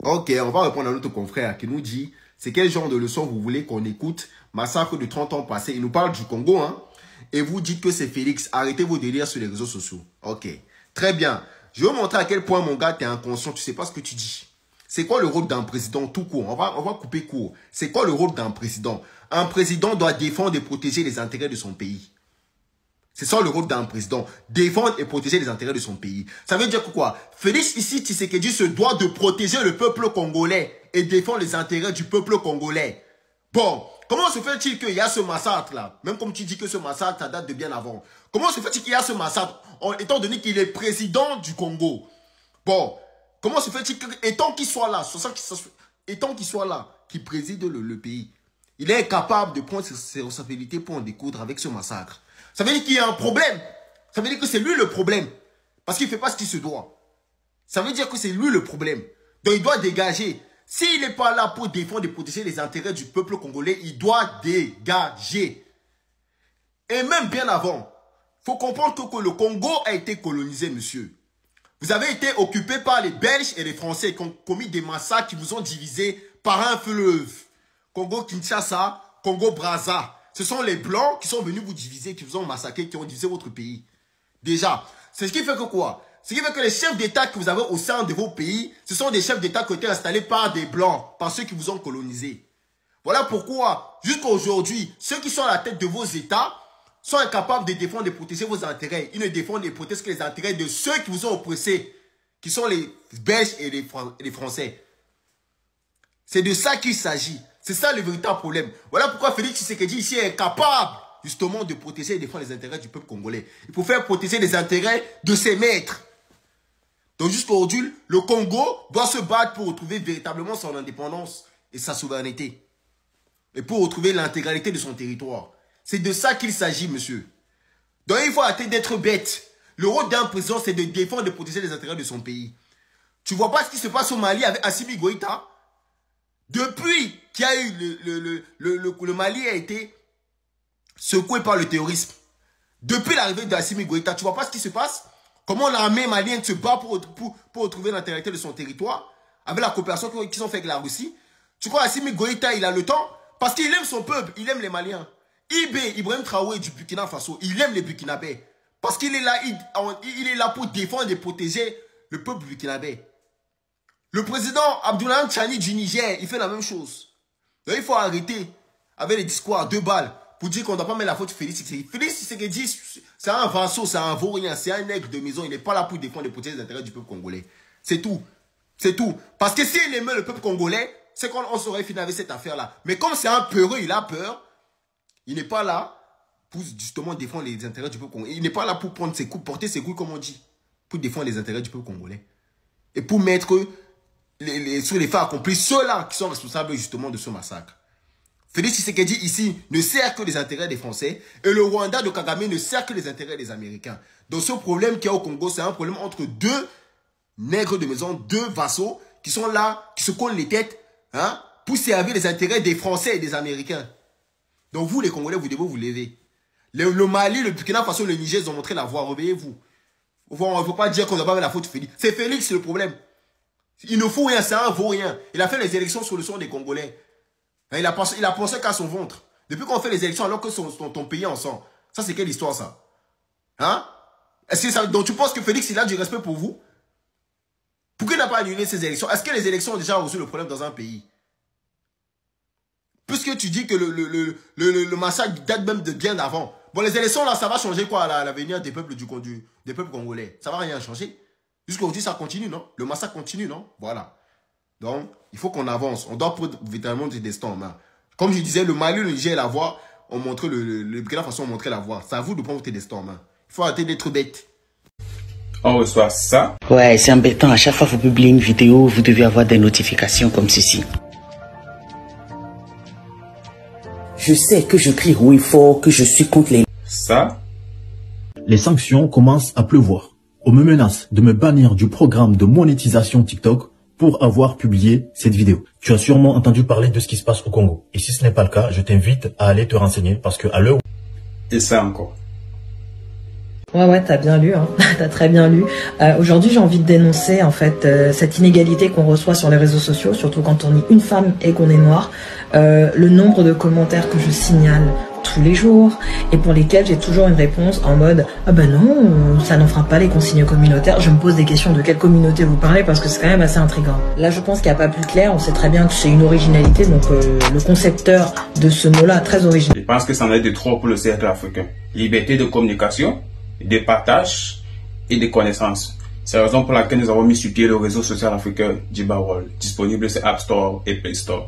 Ok, on va répondre à notre confrère qui nous dit, c'est quel genre de leçon vous voulez qu'on écoute? Massacre de 30 ans passés. Il nous parle du Congo, hein. Et vous dites que c'est Félix. Arrêtez vos délires sur les réseaux sociaux. Ok, très bien. Je vais vous montrer à quel point, mon gars, tu es inconscient. Tu sais pas ce que tu dis. C'est quoi le rôle d'un président tout court? On va couper court. C'est quoi le rôle d'un président? Un président doit défendre et protéger les intérêts de son pays. C'est ça le rôle d'un président. Défendre et protéger les intérêts de son pays. Ça veut dire que quoi? Félix ici, Tshisekedi se doit de protéger le peuple congolais et défendre les intérêts du peuple congolais. Bon, comment se fait-il qu'il y a ce massacre-là? Même comme tu dis que ce massacre, ça date de bien avant. Comment se fait-il qu'il y a ce massacre, étant donné qu'il est président du Congo? Bon, comment se fait-il étant qu'il soit là, étant qu'il soit là, qui préside le pays, il est incapable de prendre ses responsabilités pour en découdre avec ce massacre? Ça veut dire qu'il y a un problème. Ça veut dire que c'est lui le problème. Parce qu'il ne fait pas ce qu'il se doit. Ça veut dire que c'est lui le problème. Donc il doit dégager. S'il n'est pas là pour défendre et protéger les intérêts du peuple congolais, il doit dégager. Et même bien avant, il faut comprendre que le Congo a été colonisé, monsieur. Vous avez été occupé par les Belges et les Français qui ont commis des massacres qui vous ont divisé par un fleuve. Congo-Kinshasa, Congo-Brazza. Ce sont les Blancs qui sont venus vous diviser, qui vous ont massacré, qui ont divisé votre pays. Déjà, c'est ce qui fait que quoi? Ce qui fait que les chefs d'État que vous avez au sein de vos pays, ce sont des chefs d'État qui ont été installés par des Blancs, par ceux qui vous ont colonisé. Voilà pourquoi, jusqu'à aujourd'hui, ceux qui sont à la tête de vos États sont incapables de défendre et de protéger vos intérêts. Ils ne défendent et protègent que les intérêts de ceux qui vous ont oppressés, qui sont les Belges et les Français. C'est de ça qu'il s'agit. C'est ça le véritable problème. Voilà pourquoi Félix Tshisekedi ici est incapable justement de protéger et défendre les intérêts du peuple congolais. Il faut faire protéger les intérêts de ses maîtres. Donc jusqu'à aujourd'hui, le Congo doit se battre pour retrouver véritablement son indépendance et sa souveraineté. Et pour retrouver l'intégralité de son territoire. C'est de ça qu'il s'agit, monsieur. Donc il faut arrêter d'être bête. Le rôle d'un président, c'est de défendre et de protéger les intérêts de son pays. Tu vois pas ce qui se passe au Mali avec Assimi Goïta? Depuis qu'il y a eu le Mali a été secoué par le terrorisme. Depuis l'arrivée d'Assimi Goïta, tu vois pas ce qui se passe? Comment l'armée malienne se bat pour retrouver l'intégrité de son territoire avec la coopération qu'ils ont fait avec la Russie. Tu crois Assimi Goïta, il a le temps? Parce qu'il aime son peuple, il aime les Maliens. Ibrahim Traoré du Burkina Faso, il aime les Burkinabés. Parce qu'il est là, il est là pour défendre et protéger le peuple burkinabé. Le président Abdoulaye Tchani du Niger, il fait la même chose. Donc il faut arrêter avec les discours à 2 balles pour dire qu'on ne doit pas mettre la faute sur Félix Tshisekedi. Félix Tshisekedi, c'est un vassau, c'est un vaurien, c'est un nègre de maison. Il n'est pas là pour défendre et protéger les intérêts du peuple congolais. C'est tout. C'est tout. Parce que s'il aimait le peuple congolais, c'est qu'on saurait finir avec cette affaire-là. Mais comme c'est un peureux, il a peur, il n'est pas là pour justement défendre les intérêts du peuple congolais. Il n'est pas là pour prendre ses coups, porter ses coups, comme on dit, pour défendre les intérêts du peuple congolais. Et pour mettre sur les faits accomplis ceux-là qui sont responsables justement de ce massacre. Félix Tshisekedi ici ne sert que les intérêts des Français et le Rwanda de Kagame ne sert que les intérêts des Américains. Donc ce problème qu'il y a au Congo, c'est un problème entre 2 nègres de maison, 2 vassaux qui sont là, qui se collent les têtes hein, pour servir les intérêts des Français et des Américains. Donc vous les Congolais, vous devez vous lever. Le Mali, le Burkina Faso, le Niger, ils ont montré la voie, réveillez-vous. On ne peut pas dire qu'on n'a pas la faute de Félix. C'est Félix le problème. Il ne faut rien, c'est un vaurien. Il a fait les élections sur le sang des Congolais. Il a pensé qu'à son ventre. Depuis qu'on fait les élections alors que ton pays en sang. Ça, c'est quelle histoire, ça? Hein? Donc tu penses que Félix, il a du respect pour vous? Pourquoi il n'a pas annulé ces élections? Est-ce que les élections ont déjà résolu le problème dans un pays? Puisque tu dis que le massacre date même de bien avant. Bon, les élections, là, ça va changer quoi à l'avenir des peuples des peuples congolais? Ça va rien changer. Jusqu'aujourd'hui, ça continue, non? Le massacre continue, non? Voilà. Donc, il faut qu'on avance. On doit prendre véritablement du destin en main. Comme je disais, le Mali, le Niger et la voie ont montré, le Burkina Faso ont montré la voie. C'est à vous de prendre votre destin en main. Il faut arrêter d'être bête. On reçoit ça. Ouais, c'est embêtant. À chaque fois que vous publiez une vidéo, vous devez avoir des notifications comme ceci. Je sais que je crie oui fort, que je suis contre les... Ça. Les sanctions commencent à pleuvoir. On me menace de me bannir du programme de monétisation TikTok pour avoir publié cette vidéo. Tu as sûrement entendu parler de ce qui se passe au Congo. Et si ce n'est pas le cas, je t'invite à aller te renseigner parce que à l'heure... Et ça encore. Ouais, t'as bien lu, hein. T'as très bien lu. Aujourd'hui, j'ai envie de dénoncer en fait cette inégalité qu'on reçoit sur les réseaux sociaux, surtout quand on est une femme et qu'on est noire. Le nombre de commentaires que je signale tous les jours et pour lesquels j'ai toujours une réponse en mode ah ben non, ça n'enfreint pas les consignes communautaires. Je me pose des questions de quelle communauté vous parlez parce que c'est quand même assez intriguant. Là, je pense qu'il n'y a pas plus clair. On sait très bien que c'est une originalité, donc le concepteur de ce mot-là très original. Je pense que ça en est de trop pour le cercle africain. Liberté de communication, de partage et de connaissances. C'est la raison pour laquelle nous avons mis sur pied le réseau social africain Djiba World, disponible sur App Store et Play Store.